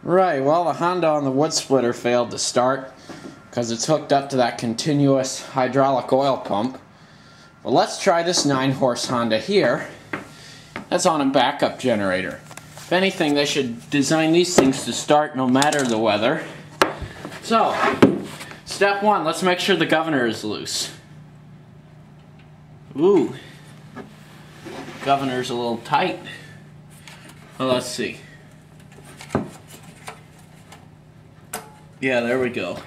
Right, well, the Honda on the wood splitter failed to start because it's hooked up to that continuous hydraulic oil pump. Well, let's try this 9-horse Honda here. That's on a backup generator. If anything, they should design these things to start no matter the weather. So, step one, let's make sure the governor is loose. Ooh, governor's a little tight. Well, let's see. Yeah, there we go.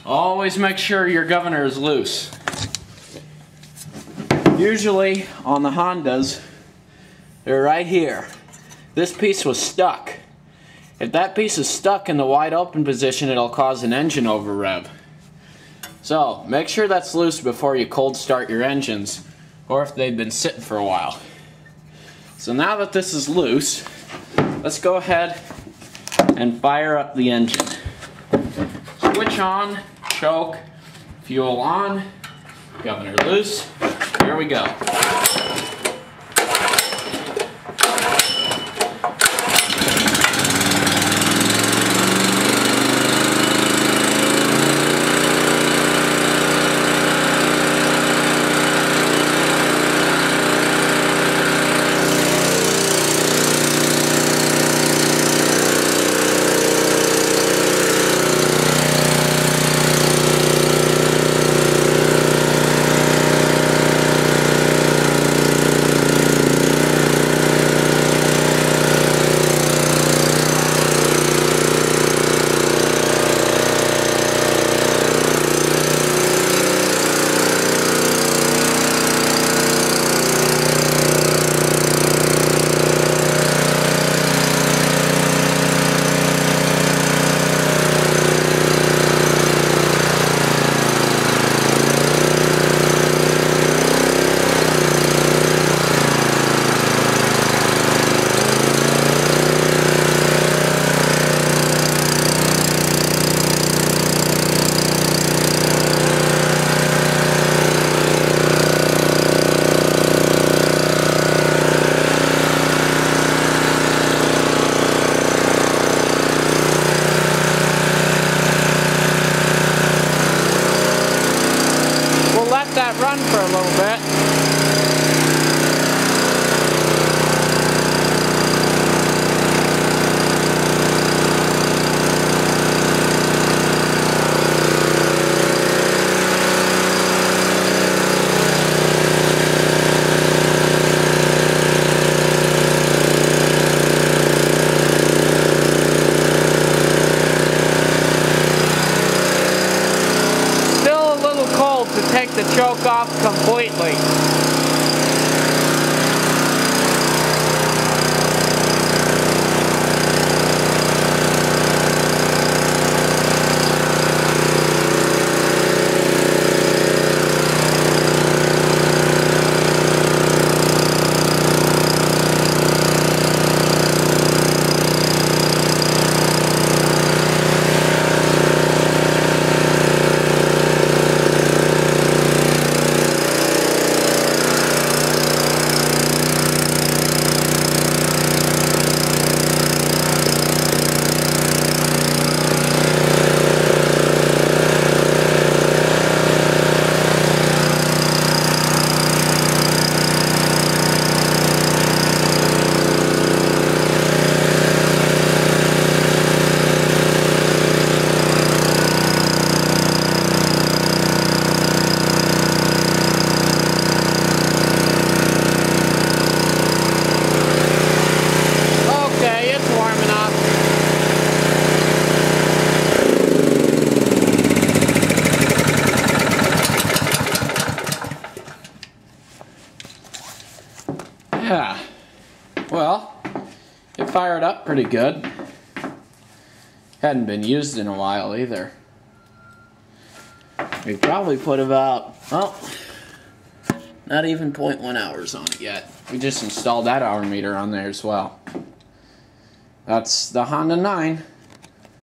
Always make sure your governor is loose. Usually on the Hondas, they're right here. This piece was stuck. If that piece is stuck in the wide open position, it'll cause an engine over rev. So make sure that's loose before you cold start your engines, or if they've been sitting for a while. So now that this is loose, let's go ahead and fire up the engine. Switch on, choke, fuel on, governor loose. Here we go. That run for a little bit. Still a little cold to take the choke off completely. Yeah, well, it fired up pretty good. Hadn't been used in a while either. We probably put about, well, not even 0.1 hours on it yet. We just installed that hour meter on there as well. That's the Honda 9.